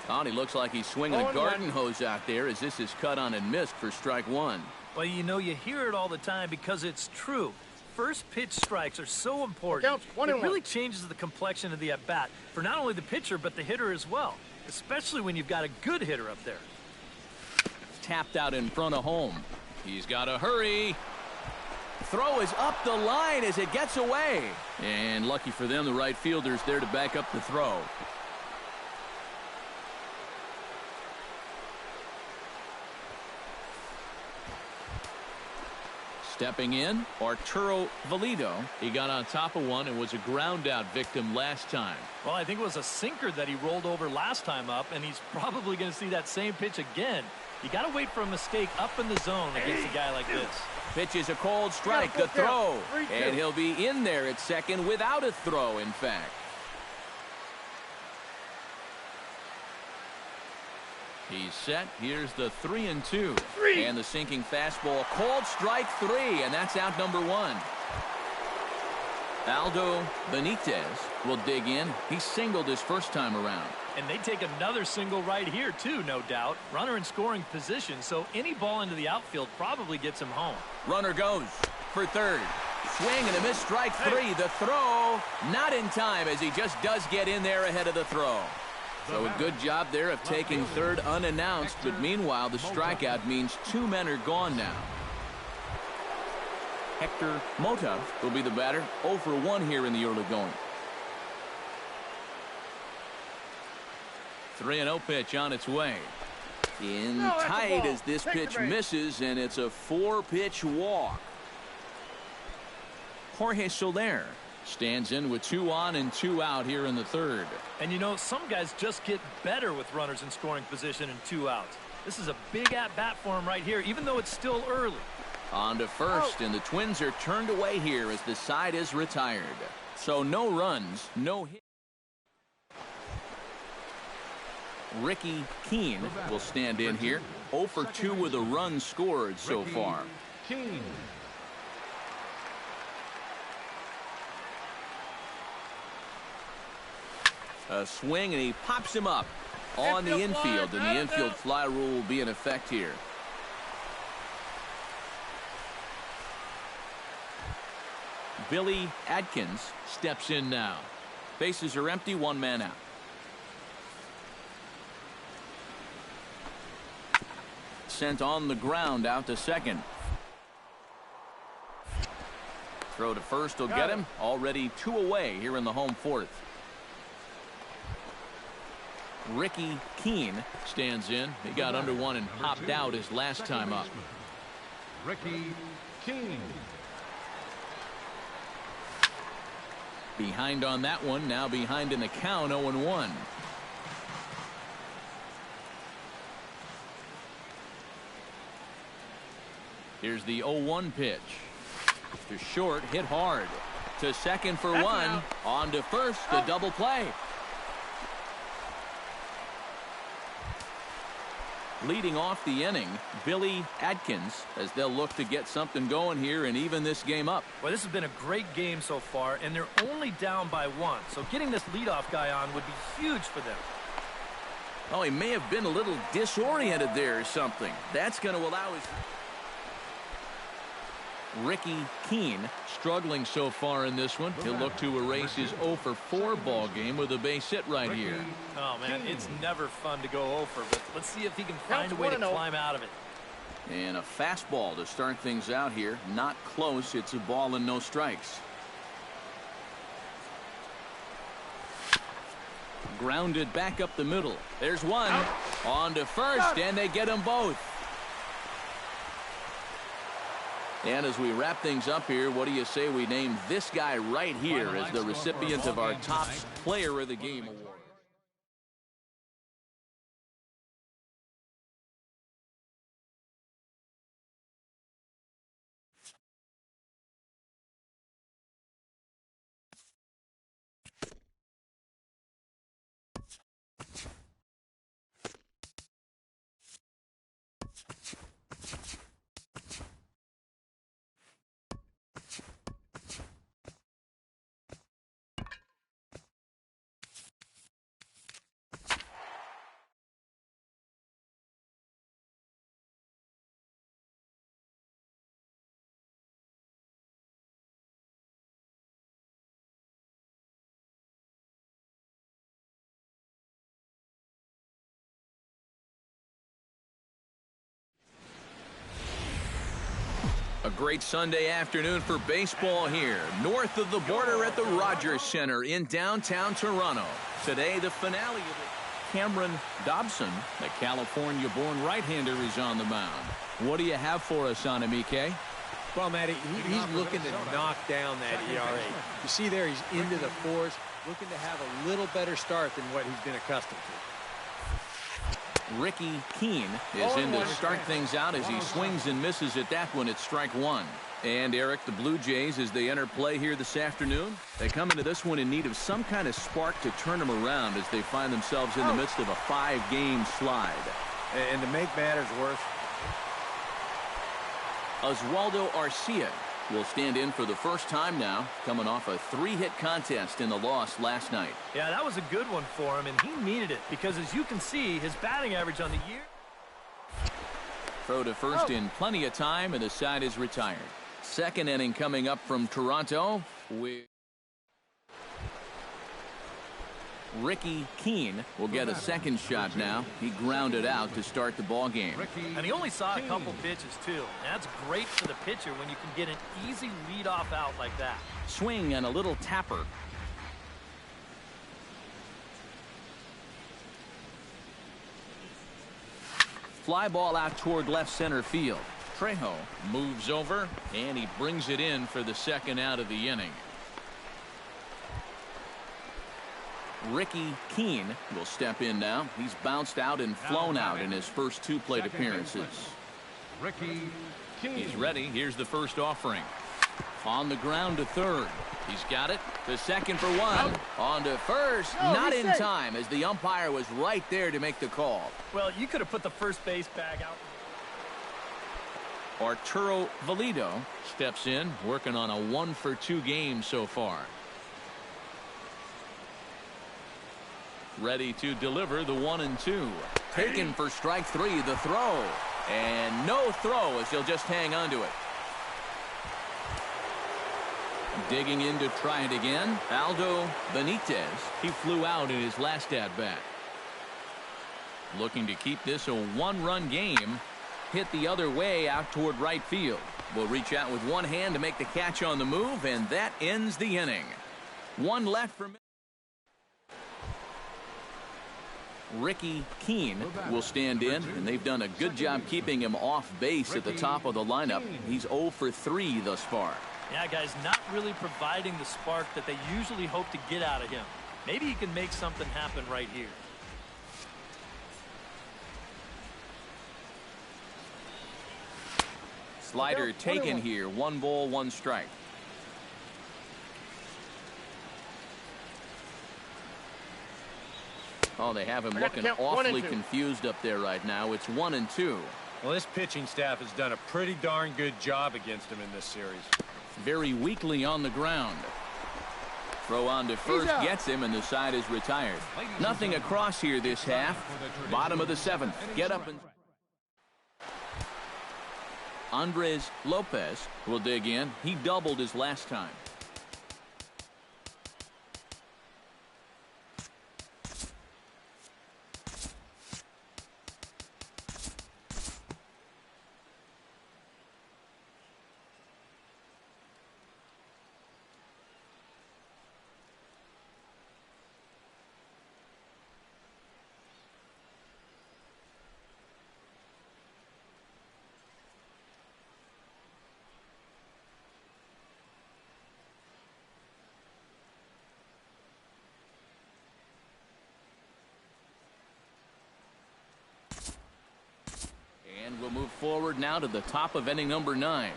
Oh, he looks like he's swinging a garden hose out there as this is cut on and missed for strike 1. Well, you know, you hear it all the time because it's true. First pitch strikes are so important. It really changes the complexion of the at-bat for not only the pitcher but the hitter as well, especially when you've got a good hitter up there. Tapped out in front of home. He's got to hurry. Throw is up the line as it gets away. And lucky for them, the right fielder's there to back up the throw. Stepping in, Arturo Valido. He got on top of one and was a ground out victim last time. Well, I think it was a sinker that he rolled over last time up, and he's probably going to see that same pitch again. You got to wait for a mistake up in the zone against a guy like this. Pitch is a cold strike, the throw. And he'll be in there at second without a throw, in fact. He's set. Here's the 3-2. And the sinking fastball. Cold strike 3, and that's out number 1. Aldo Benitez will dig in. He singled his first time around. And they take another single right here, too, no doubt. Runner in scoring position, so any ball into the outfield probably gets him home. Runner goes for third. Swing and a miss, strike 3. The throw not in time as he just does get in there ahead of the throw. So a good job there of taking third unannounced, but meanwhile the strikeout means 2 men are gone now. Hector Mota will be the batter, 0 for 1 here in the early going. 3-0 pitch on its way. In tight as this pitch misses, and it's a 4-pitch walk. Jorge Soler stands in with 2 on and 2 out here in the third. And you know, some guys just get better with runners in scoring position and 2 outs. This is a big at-bat for him right here, even though it's still early. On to first, and the Twins are turned away here as the side is retired. So no runs, no hit. Ricky Keene will stand in here. 0 for 2 with a run scored so far. A swing, and he pops him up on the infield, and the infield fly rule will be in effect here. Billy Adkins steps in now. Bases are empty, 1 man out. Sent on the ground out to second. Throw to first will get him. Already 2 away here in the home fourth. Ricky Keene stands in. He got under 1 and popped out his last time up. Ricky Keene. Behind on that one, now behind in the count, 0-1. Here's the 0-1 pitch. To short, hit hard. To second for 1. On to first, the double play. Leading off the inning, Billy Adkins, as they'll look to get something going here and even this game up. Well, this has been a great game so far, and they're only down by 1. So getting this leadoff guy on would be huge for them. Oh, he may have been a little disoriented there or something. That's going to allow his... Ricky Keene struggling so far in this one. He'll look to erase his 0 for 4 ball game with a base hit right here. Oh, man, it's never fun to go 0 for, but let's see if he can find a way to climb out of it. And a fastball to start things out here. Not close. It's a ball and no strikes. Grounded back up the middle. There's 1. On to first, and they get them both. And as we wrap things up here, what do you say we name this guy right here as the recipient of our top player of the game award? A great Sunday afternoon for baseball here, north of the border at the Rogers Center in downtown Toronto. Today, the finale of it. Cameron Dobson, the California-born right-hander, is on the mound. What do you have for us on him, EK? Well, Matty, he's looking to knock down that ERA. You see there, he's into the 4s, looking to have a little better start than what he's been accustomed to. Ricky Keene is in to start things out as he swings and misses at that one. It's strike one. And, Eric, the Blue Jays, as they enter play here this afternoon, they come into this one in need of some kind of spark to turn them around as they find themselves in the midst of a 5-game slide. And to make matters worse, Oswaldo Arcia will stand in for the first time now, coming off a 3-hit contest in the loss last night. Yeah, that was a good one for him, and he needed it because, as you can see, his batting average on the year. Throw to first in plenty of time, and the side is retired. Second inning coming up from Toronto with Ricky Keene will get a second shot now. He grounded out to start the ball game. And he only saw a couple pitches, too. That's great for the pitcher when you can get an easy leadoff out like that. Swing and a little tapper. Fly ball out toward left center field. Trejo moves over, and he brings it in for the second out of the inning. Ricky Keene will step in now. He's bounced out and flown out in his first 2 plate appearances. Ricky Keene. He's ready. Here's the first offering. On the ground to third. He's got it. To second for one. On to first. Not in time as the umpire was right there to make the call. Well, you could have put the first base bag out. Arturo Valido steps in, working on a 1-for-2 game so far. Ready to deliver the 1-2. Taken for strike 3, the throw. And no throw as he'll just hang on to it. Digging in to try it again, Aldo Benitez. He flew out in his last at-bat. Looking to keep this a 1-run game. Hit the other way out toward right field. Will reach out with one hand to make the catch on the move, and that ends the inning. One left for Ricky Keene will stand in, and they've done a good job keeping him off base at the top of the lineup. He's 0 for 3 thus far. Yeah, guys, not really providing the spark that they usually hope to get out of him. Maybe he can make something happen right here. Slider taken here. 1 ball, 1 strike. Oh, they have him looking awfully confused up there right now. It's 1-2. well, this pitching staff has done a pretty darn good job against him in this series. Very weakly on the ground. Throw on to first gets him, and the side is retired. Nothing across here this half. Bottom of the 7th. Get up and Andres Lopez will dig in. He doubled his last time. We'll move forward now to the top of inning number 9.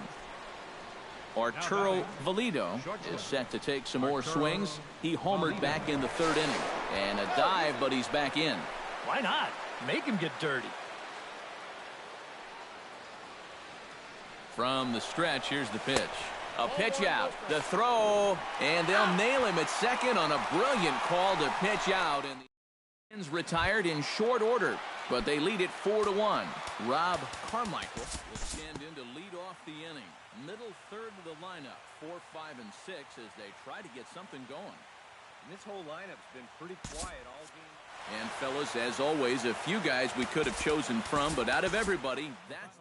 Arturo Valido is set to take some more swings. He homered back in the 3rd inning. And a dive, but he's back in. Why not? Make him get dirty. From the stretch, here's the pitch. A pitch out. The throw. And they'll nail him at second on a brilliant call to pitch out. And the Indians retired in short order. But they lead it 4-1. Rob Carmichael will stand in to lead off the inning. Middle third of the lineup, 4, 5, and 6 as they try to get something going. And this whole lineup's been pretty quiet all game. And fellas, as always, a few guys we could have chosen from, but out of everybody, that's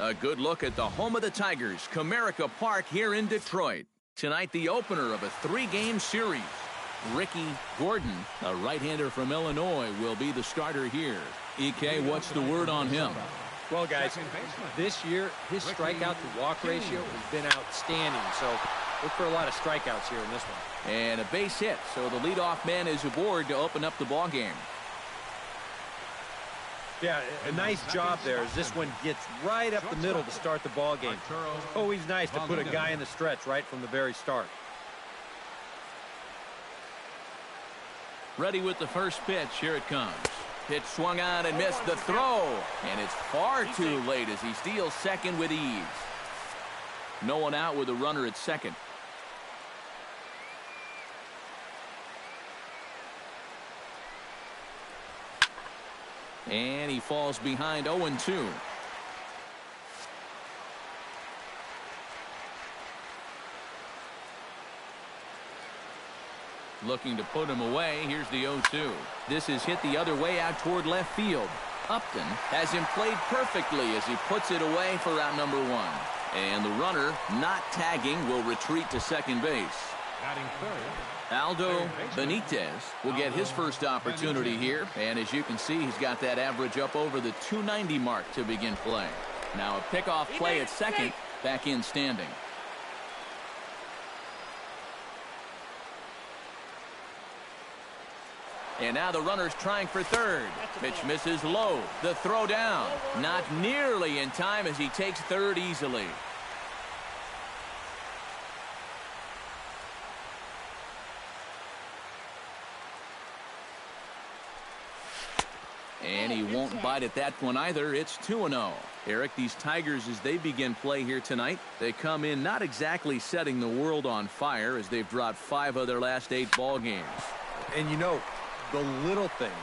A good look at the home of the Tigers, Comerica Park here in Detroit. Tonight, the opener of a 3-game series. Ricky Gordon, a right-hander from Illinois, will be the starter here. EK, what's the word on him? Well, guys, this year, his strikeout-to-walk ratio has been outstanding, so look for a lot of strikeouts here in this one. And a base hit, so the leadoff man is aboard to open up the ball game. Yeah, a nice job there as this one gets right up the middle to start the ball game. Always nice to put a guy in the stretch right from the very start. Ready with the first pitch. Here it comes. Pitch swung on and missed the throw. And it's far too late as he steals second with ease. No one out with a runner at second. And he falls behind 0-2. Looking to put him away. Here's the 0-2. This is hit the other way out toward left field. Upton has him played perfectly as he puts it away for out number 1. And the runner, not tagging, will retreat to second base. Batting third, Aldo Benitez will get his first opportunity here. And as you can see, he's got that average up over the 290 mark to begin play. Now a pickoff play at second, back in standing. And now the runner's trying for third. Pitch misses low. The throw down. Not nearly in time as he takes third easily. And he won't bite at that one either. It's 2-0. Eric, these Tigers, as they begin play here tonight, they come in not exactly setting the world on fire as they've dropped 5 of their last 8 ball games. And you know, the little things.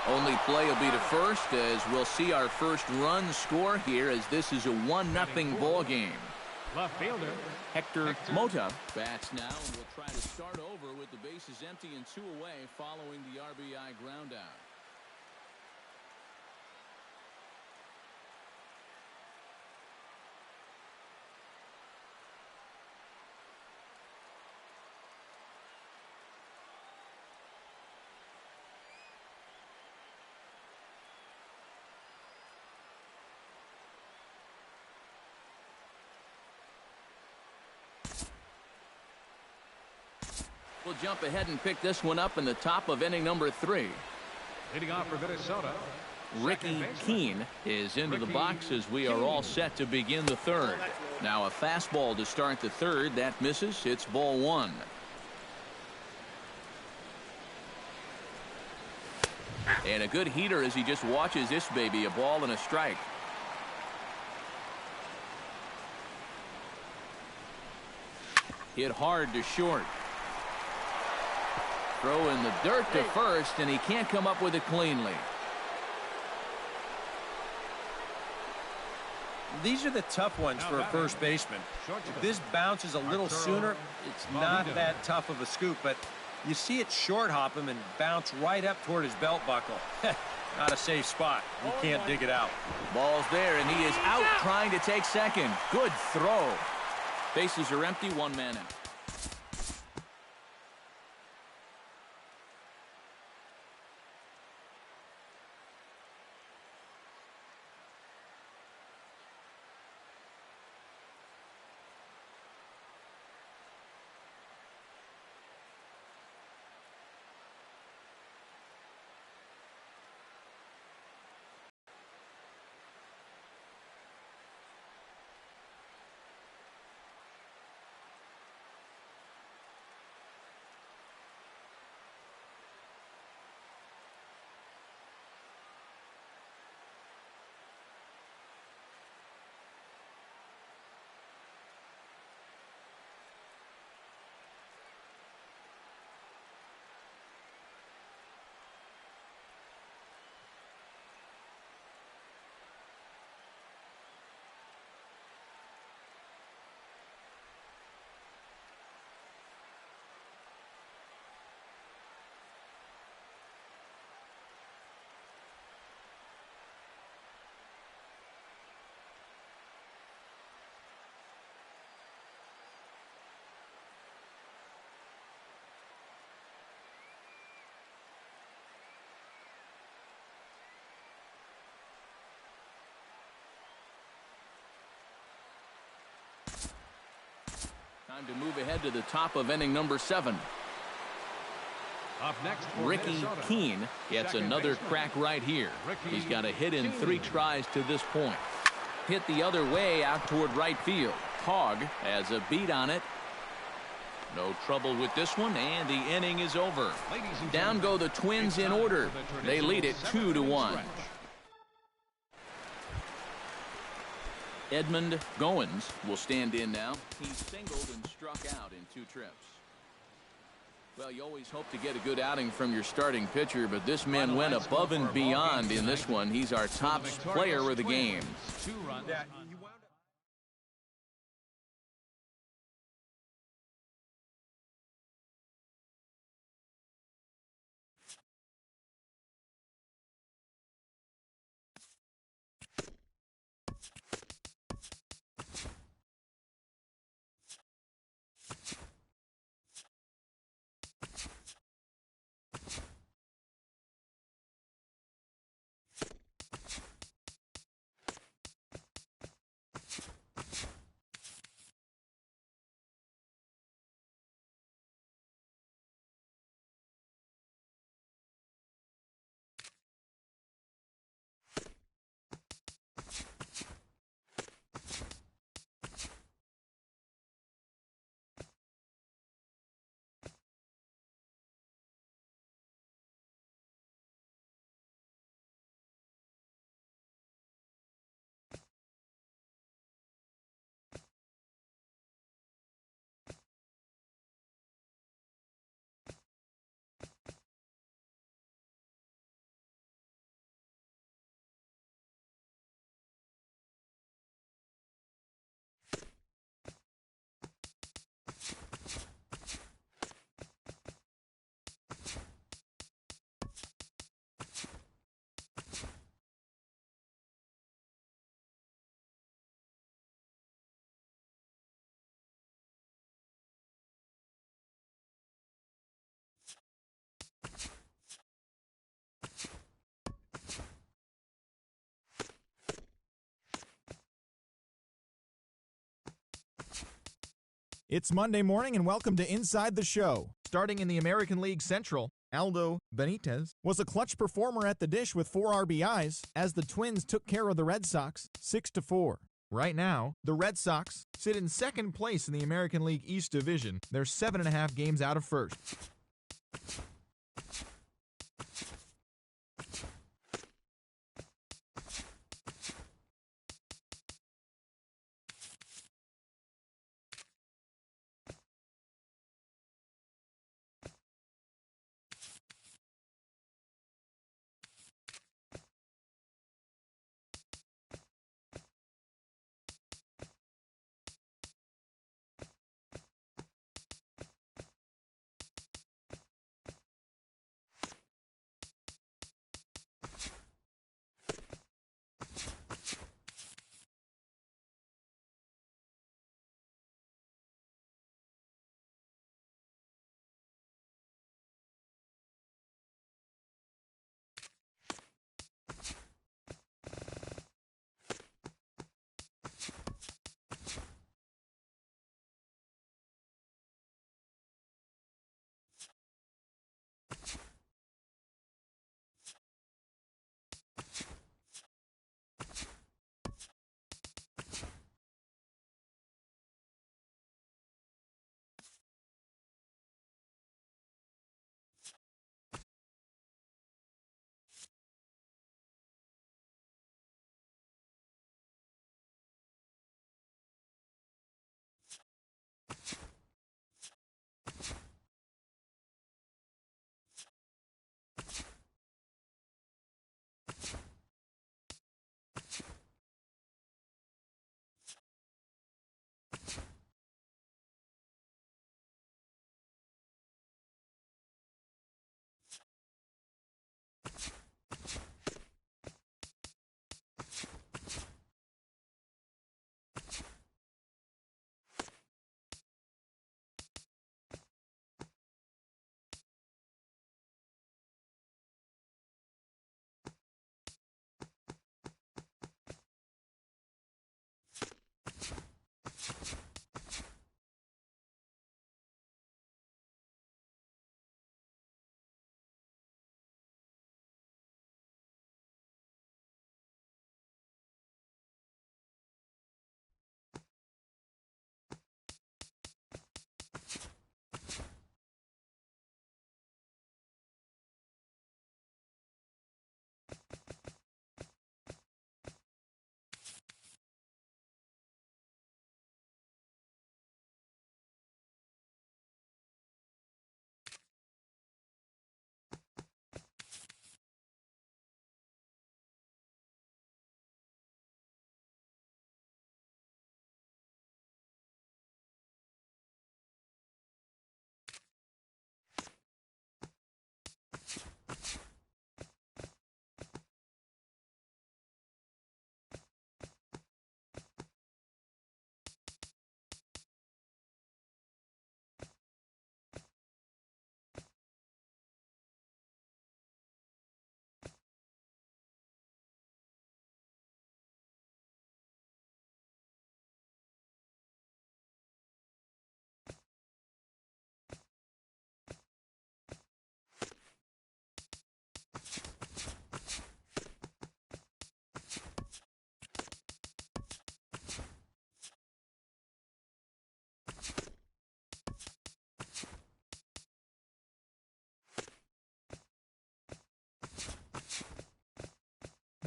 Only play will be to first as we'll see our first run score here as this is a 1-0 ball game. left fielder, Hector Mota bats now and will try to start over with the bases empty and 2 away following the RBI ground out. We'll jump ahead and pick this one up in the top of inning number 3. leading off for Minnesota. Ricky Keene is into the box as we are all set to begin the third. Now a fastball to start the third. That misses. It's ball 1. And a good heater as he just watches this baby. A ball and a strike. Hit hard to short. Throw in the dirt to first, and he can't come up with it cleanly. These are the tough ones for a first baseman. If this bounces a little sooner, it's not that tough of a scoop, but you see it short hop him and bounce right up toward his belt buckle. Not a safe spot. You can't dig it out. Ball's there, and he is out trying to take second. Good throw. Bases are empty, 1 man out. Time to move ahead to the top of inning number 7. Up next for Ricky Minnesota. Keene gets Second another baseman, crack right here. Ricky He's got a hit in Keene. 3 tries to this point. Hit the other way out toward right field. Hogg has a beat on it. No trouble with this one, and the inning is over. Down go the Twins in order. They lead it 2-1. Edmund Goins will stand in now. He singled and struck out in 2 trips. Well, you always hope to get a good outing from your starting pitcher, but this man went above and beyond in this one. He's our top player of the game. 2 runs. Yeah, you wound up. It's Monday morning and welcome to Inside the Show. Starting in the American League Central, Aldo Benitez was a clutch performer at the dish with 4 RBIs as the Twins took care of the Red Sox 6-4. Right now, the Red Sox sit in second place in the American League East Division. They're 7.5 games out of first.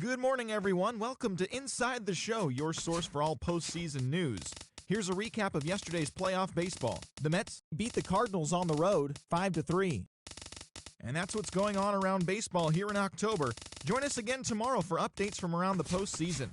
Good morning, everyone. Welcome to Inside the Show, your source for all postseason news. Here's a recap of yesterday's playoff baseball. The Mets beat the Cardinals on the road 5-3. And that's what's going on around baseball here in October. Join us again tomorrow for updates from around the postseason.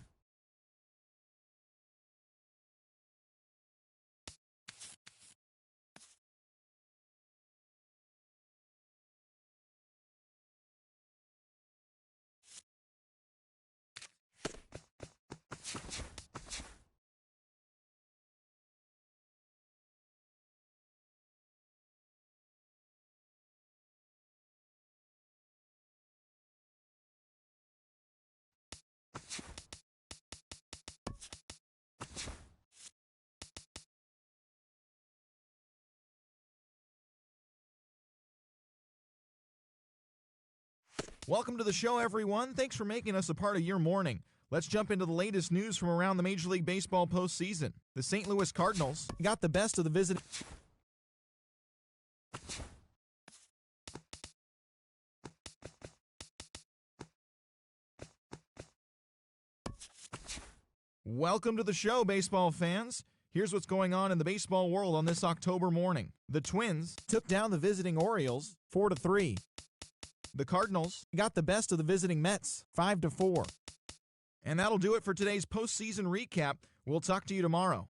Welcome to the show, everyone. Thanks for making us a part of your morning. Let's jump into the latest news from around the Major League Baseball postseason. The St. Louis Cardinals got the best of the visiting. Welcome to the show, baseball fans. Here's what's going on in the baseball world on this October morning. The Twins took down the visiting Orioles 4-3. The Cardinals got the best of the visiting Mets 5-4. And that'll do it for today's postseason recap. We'll talk to you tomorrow.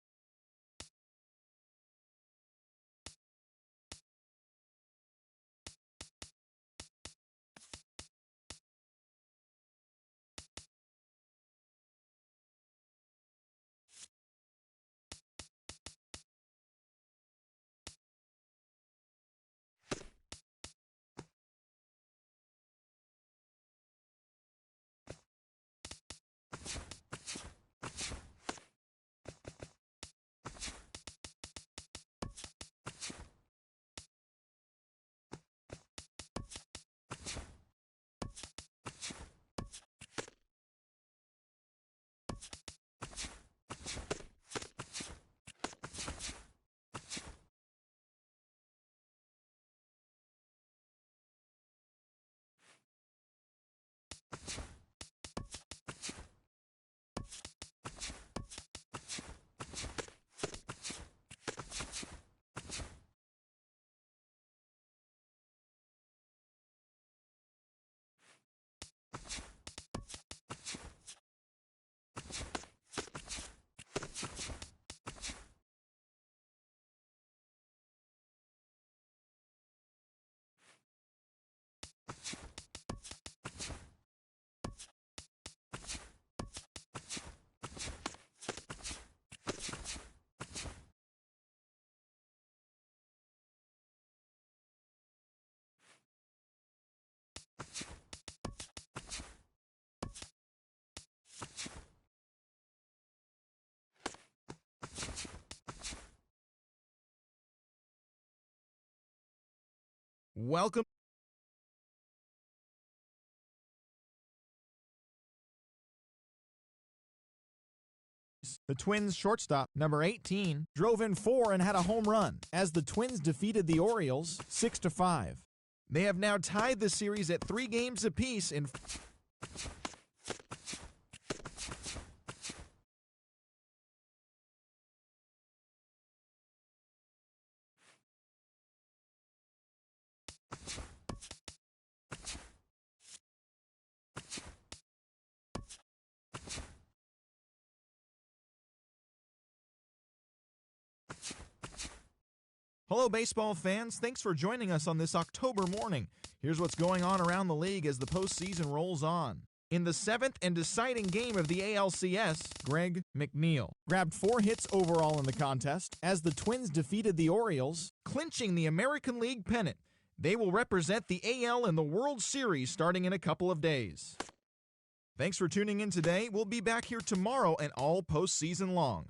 Welcome. The Twins shortstop, number 18, drove in 4 and had a home run as the Twins defeated the Orioles 6-5. They have now tied the series at 3 games apiece in Hello, baseball fans. Thanks for joining us on this October morning. Here's what's going on around the league as the postseason rolls on. In the 7th and deciding game of the ALCS, Greg McNeil grabbed 4 hits overall in the contest as the Twins defeated the Orioles, clinching the American League pennant. They will represent the AL in the World Series starting in a couple of days. Thanks for tuning in today. We'll be back here tomorrow and all postseason long.